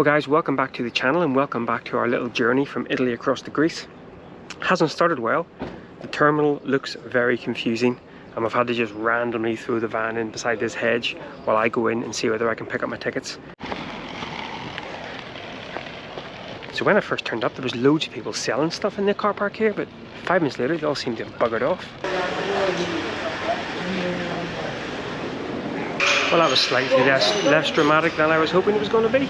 Well guys, welcome back to the channel and welcome back to our little journey from Italy across to Greece. Hasn't started well. The terminal looks very confusing and I've had to just randomly throw the van in beside this hedge while I go in and see whether I can pick up my tickets. So when I first turned up there was loads of people selling stuff in the car park here, but 5 minutes later they all seemed to have buggered off. Well, that was slightly less dramatic than I was hoping it was going to be.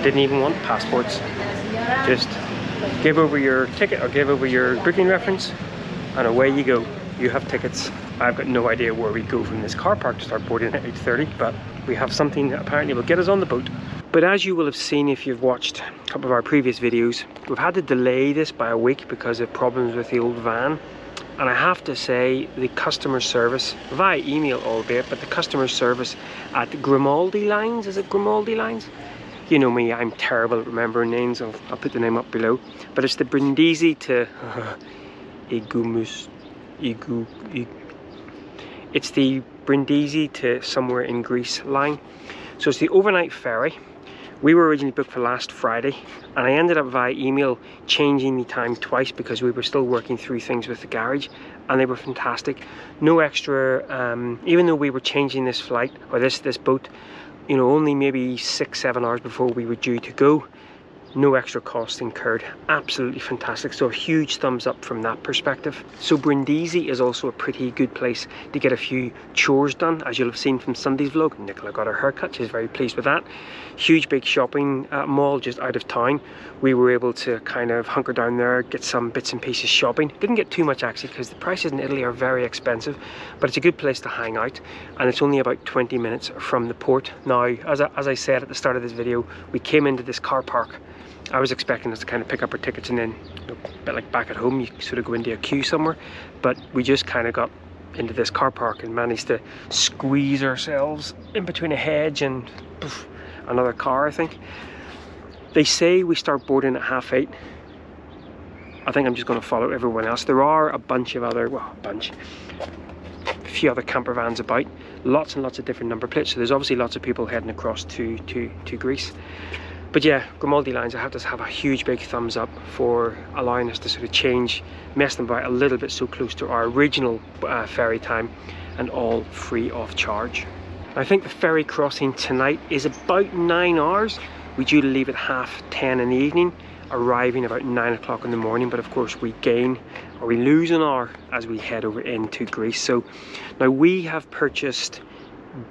Didn't even want passports. Just give over your ticket or give over your booking reference and away you go. You have tickets. I've got no idea where we go from this car park to start boarding at 8:30, but we have something that apparently will get us on the boat. But as you will have seen if you've watched a couple of our previous videos, we've had to delay this by a week because of problems with the old van. And I have to say, the customer service, via email albeit, but the customer service at Grimaldi Lines, is it Grimaldi Lines? You know me, I'm terrible at remembering names, I'll put the name up below. But it's the Brindisi to it's the Brindisi to somewhere in Greece line. So it's the overnight ferry. We were originally booked for last Friday and I ended up via email changing the time twice because we were still working through things with the garage and they were fantastic. No extra, even though we were changing this flight or this boat, you know, only maybe 6-7 hours before we were due to go, no extra cost incurred. Absolutely fantastic. So a huge thumbs up from that perspective. So Brindisi is also a pretty good place to get a few chores done. As you'll have seen from Sunday's vlog, Nicola got her haircut. She's very pleased with that. Huge big shopping mall just out of town. We were able to kind of hunker down there, get some bits and pieces shopping. Didn't get too much actually because the prices in Italy are very expensive, but it's a good place to hang out and it's only about 20 minutes from the port. Now, as I said at the start of this video, we came into this car park. I was expecting us to kind of pick up our tickets and then, you know, a bit like back at home, you sort of go into a queue somewhere. But we just kind of got into this car park and managed to squeeze ourselves in between a hedge and poof, another car, I think. They say we start boarding at 8:30. I think I'm just going to follow everyone else. There are a bunch of other, well, a few other camper vans about. Lots and lots of different number plates. So there's obviously lots of people heading across to Greece. But yeah, Grimaldi Lines, I have to have a huge big thumbs up for allowing us to sort of change, mess them about a little bit so close to our original ferry time and all free of charge. I think the ferry crossing tonight is about 9 hours. We're due to leave at 10:30 in the evening, arriving about 9 o'clock in the morning, but of course we gain or we lose an hour as we head over into Greece. So now we have purchased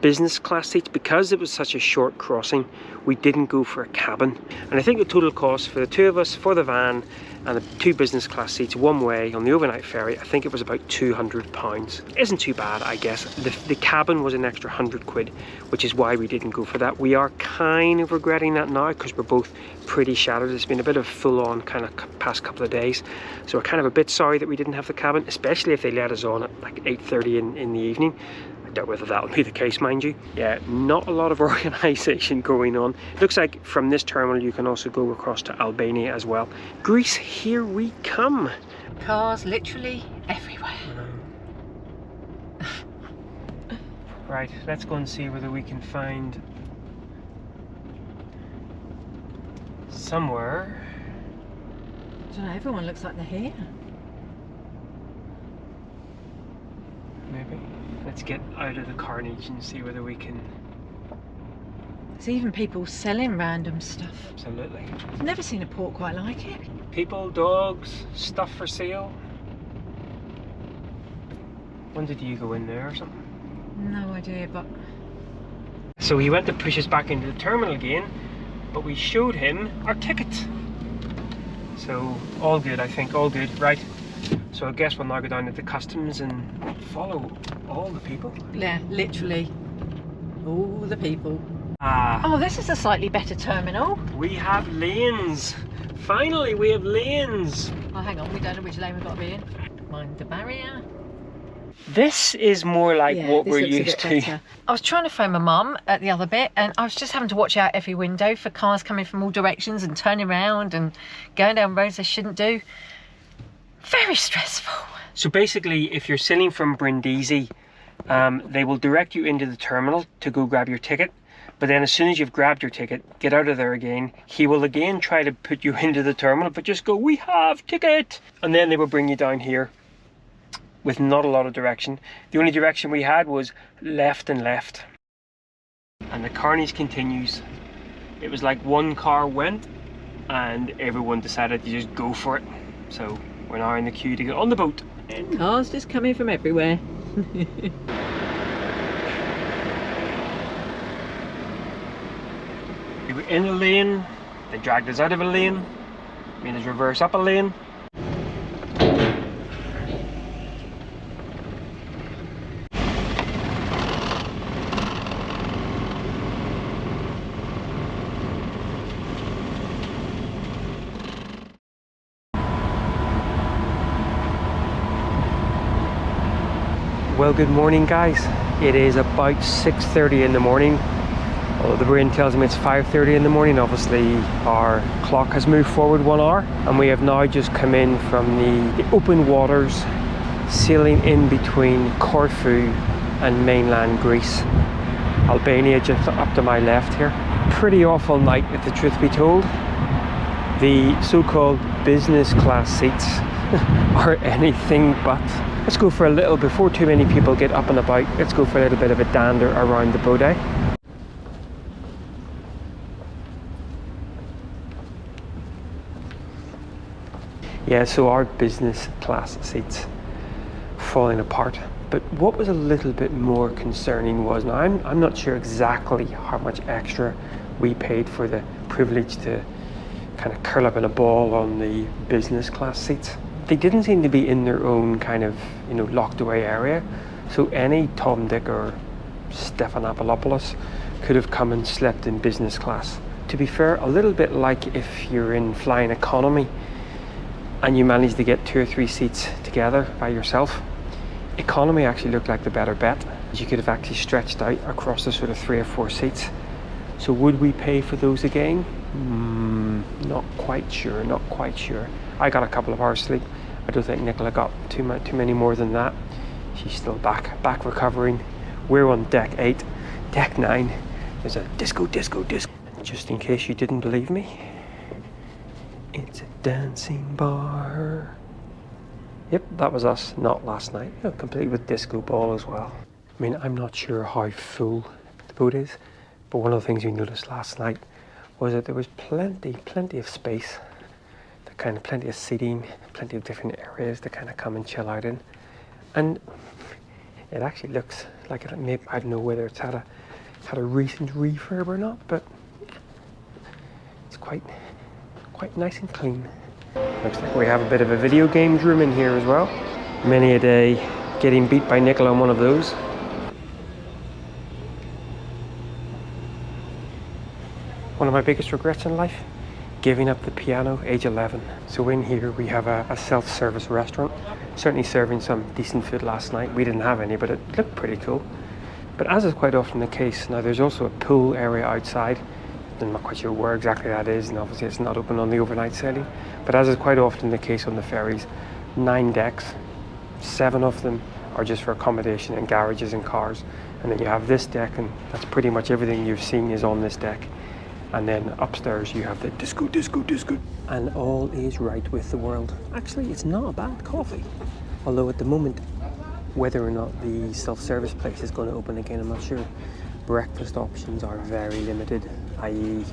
business class seats because it was such a short crossing. We didn't go for a cabin, and I think the total cost for the two of us, for the van and the 2 business class seats one way on the overnight ferry, I think it was about £200. Isn't too bad, I guess. The cabin was an extra 100 quid, which is why we didn't go for that. We are kind of regretting that now because we're both pretty shattered. It's been a bit of full-on kind of past couple of days, so we're kind of a bit sorry that we didn't have the cabin, especially if they let us on at like 8:30 in the evening. Doubt whether that'll be the case, mind you. Yeah, not a lot of organisation going on. It looks like from this terminal you can also go across to Albania as well. Greece, here we come. Cars literally everywhere. Right, let's go and see whether we can find somewhere. I don't know, everyone looks like they're here. Maybe. Let's get out of the carnage and see whether we can. There's even people selling random stuff. Absolutely. I've never seen a port quite like it. People, dogs, stuff for sale. When did you go in there or something? No idea, but... So he went to push us back into the terminal again, but we showed him our ticket. So all good, I think, all good. Right. So I guess we'll now go down to the customs and follow all the people. Yeah, literally all the people. Ah. Oh, this is a slightly better terminal. We have lanes. Finally, we have lanes. Oh, hang on, we don't know which lane we've got to be in. Mind the barrier. This is more like what we're used to. Better. I was trying to phone my mum at the other bit and I was just having to watch out every window for cars coming from all directions and turning around and going down roads they shouldn't do. Very stressful. So basically, if you're sailing from Brindisi, they will direct you into the terminal to go grab your ticket. But then as soon as you've grabbed your ticket, get out of there again. He will again try to put you into the terminal, but just go, "We have ticket." And then they will bring you down here with not a lot of direction. The only direction we had was left and left. And the carnage continues. It was like one car went and everyone decided to just go for it. So we're now in the queue to get on the boat. Cars just coming from everywhere. We were in a lane, they dragged us out of a lane, made us reverse up a lane. Well, good morning guys. It is about 6:30 in the morning. Although the brain tells me it's 5:30 in the morning, obviously our clock has moved forward 1 hour, and we have now just come in from the open waters, sailing in between Corfu and mainland Greece. Albania just up to my left here. Pretty awful night, if the truth be told. The so-called business class seats are anything but. Let's go for a little, before too many people get up and about, let's go for a little bit of a dander around the boat, eh? Yeah, so our business class seats falling apart. But what was a little bit more concerning was, now I'm not sure exactly how much extra we paid for the privilege to kind of curl up in a ball on the business class seats. They didn't seem to be in their own kind of, locked away area. So any Tom, Dick or Stephanopoulos could have come and slept in business class. To be fair, a little bit like if you're in flying economy and you manage to get 2 or 3 seats together by yourself. Economy actually looked like the better bet. You could have actually stretched out across the sort of 3 or 4 seats. So would we pay for those again? Not quite sure. I got a couple of hours sleep. I don't think Nicola got too many more than that. She's still back recovering. We're on deck 8. Deck 9, there's a disco. And just in case you didn't believe me, it's a dancing bar. Yep, that was us, not last night. Complete with disco ball as well. I mean, I'm not sure how full the boat is, but one of the things we noticed last night was that there was plenty of space, plenty of seating, plenty of different areas to kind of come and chill out in. And it actually looks like it, maybe, I don't know whether it's had a recent refurb or not, but it's quite nice and clean. Looks like we have a bit of a video games room in here as well. Many a day getting beat by Nicola on one of those. One of my biggest regrets in life, giving up the piano, age 11. So in here we have a self-service restaurant. Certainly serving some decent food last night. We didn't have any, but it looked pretty cool. But as is quite often the case, now there's also a pool area outside. I'm not quite sure where exactly that is, and obviously it's not open on the overnight sailing. But as is quite often the case on the ferries, 9 decks, 7 of them are just for accommodation and garages and cars. And then you have this deck, and that's pretty much everything you've seen is on this deck. And then upstairs you have the disco. And all is right with the world. Actually, it's not a bad coffee. Although at the moment, whether or not the self-service place is going to open again, I'm not sure. Breakfast options are very limited, i.e.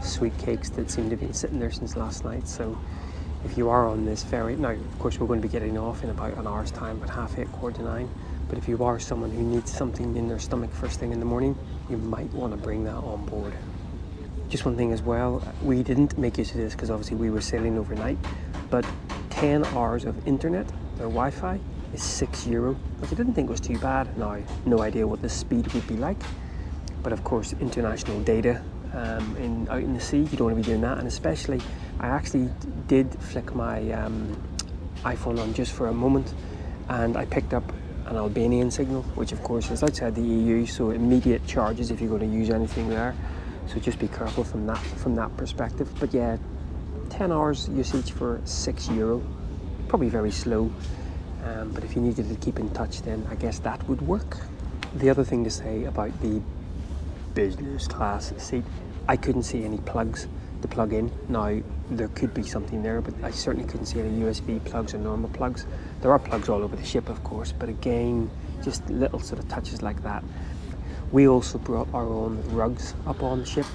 sweet cakes that seem to be sitting there since last night. So if you are on this ferry, now of course we're going to be getting off in about an hour's time, at 8:30, 9:15. But if you are someone who needs something in their stomach first thing in the morning, you might want to bring that on board. Just one thing as well, we didn't make use of this because obviously we were sailing overnight, but 10 hours of internet, their Wi-Fi, is €6, which I didn't think was too bad. Now, no idea what the speed would be like, but of course international data out in the sea, you don't want to be doing that. And especially, I actually did flick my iPhone on just for a moment, and I picked up an Albanian signal, which of course is outside the EU, so immediate charges if you're going to use anything there. So just be careful from that perspective. But yeah, 10 hours usage for €6, probably very slow. But if you needed to keep in touch, then I guess that would work. The other thing to say about the business class seat. I couldn't see any plugs to plug in. Now, there could be something there, but I certainly couldn't see any USB plugs or normal plugs. There are plugs all over the ship, of course, but again, just little sort of touches like that. We also brought our own rugs up on the ship.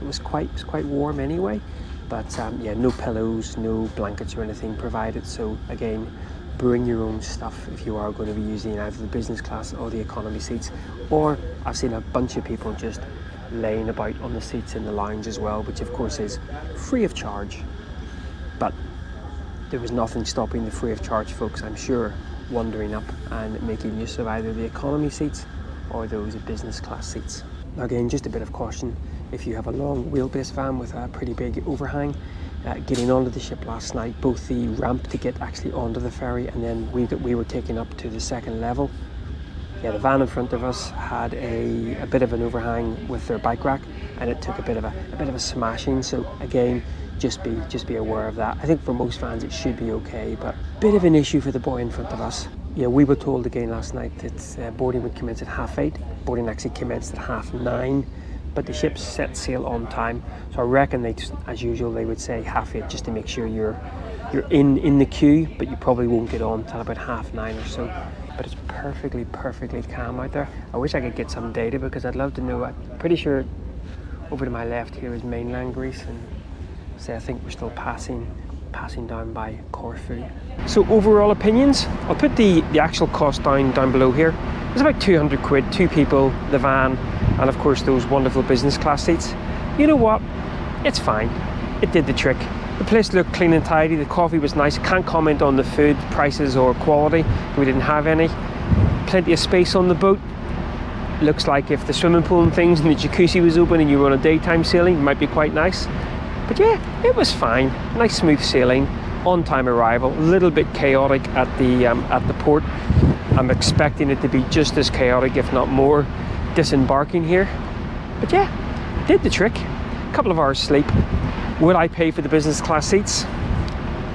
It was quite warm anyway, but yeah, no pillows, no blankets or anything provided. So again, bring your own stuff if you are going to be using either the business class or the economy seats. Or I've seen a bunch of people just laying about on the seats in the lounge as well, which of course is free of charge. But there was nothing stopping the free of charge folks, I'm sure, wandering up and making use of either the economy seats or those business class seats. Now again, just a bit of caution, if you have a long wheelbase van with a pretty big overhang, getting onto the ship last night, both the ramp to get actually onto the ferry and then we were taken up to the second level. Yeah, the van in front of us had a bit of an overhang with their bike rack, and it took a bit of a smashing. So again, just be aware of that. I think for most vans it should be okay, but a bit of an issue for the boy in front of us. Yeah, we were told again last night that boarding would commence at 8:30. Boarding actually commenced at 9:30, but the ship set sail on time. So I reckon they, as usual, they would say 8:30 just to make sure you're in the queue, but you probably won't get on till about 9:30 or so. But it's perfectly calm out there. I wish I could get some data because I'd love to know. I'm pretty sure over to my left here is mainland Greece, and say I think we're still passing down by Corfu. So overall opinions, I'll put the actual cost down below here. It's about 200 quid, 2 people, the van, and of course those wonderful business class seats. You know what? It's fine. It did the trick. The place looked clean and tidy, the coffee was nice. Can't comment on the food prices or quality, we didn't have any. Plenty of space on the boat. Looks like if the swimming pool and things and the jacuzzi was open and you were on a daytime sailing, it might be quite nice. But yeah, it was fine. Nice smooth sailing, on time arrival, a little bit chaotic at the port. I'm expecting it to be just as chaotic, if not more, disembarking here. But yeah, did the trick. A couple of hours sleep. Would I pay for the business class seats?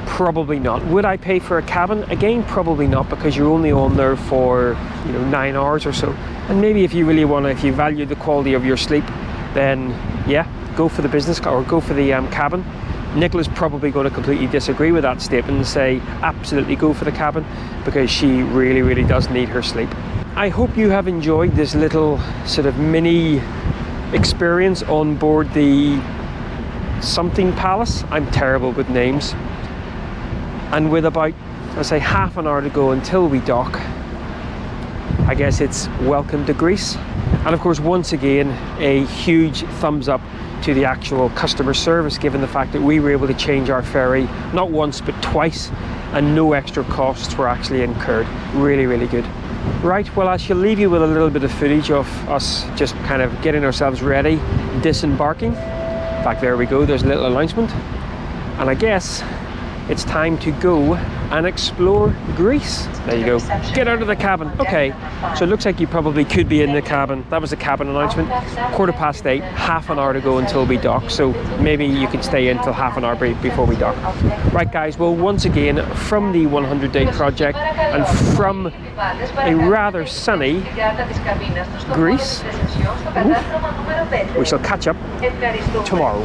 Probably not. Would I pay for a cabin? Again, probably not, because you're only on there for 9 hours or so. And maybe if you really want to, if you value the quality of your sleep, then yeah, go for the business or go for the cabin. Nicola's probably going to completely disagree with that statement and say absolutely go for the cabin, because she really does need her sleep. I hope you have enjoyed this little sort of mini experience on board the something palace. I'm terrible with names. And with about, I'd say, half an hour to go until we dock, I guess it's welcome to Greece. And of course, once again, a huge thumbs up to the actual customer service, given the fact that we were able to change our ferry not once but twice, and no extra costs were actually incurred. Really good. Right, well, I shall leave you with a little bit of footage of us just kind of getting ourselves ready, disembarking. In fact, there we go, there's a little announcement. And I guess it's time to go and explore Greece. There you go. Get out of the cabin. Okay, so it looks like you probably could be in the cabin. That was the cabin announcement. 8:15, half an hour to go until we dock. So maybe you can stay in till half an hour before we dock. Right guys, well, once again, from the 100-day project and from a rather sunny Greece, we shall catch up tomorrow.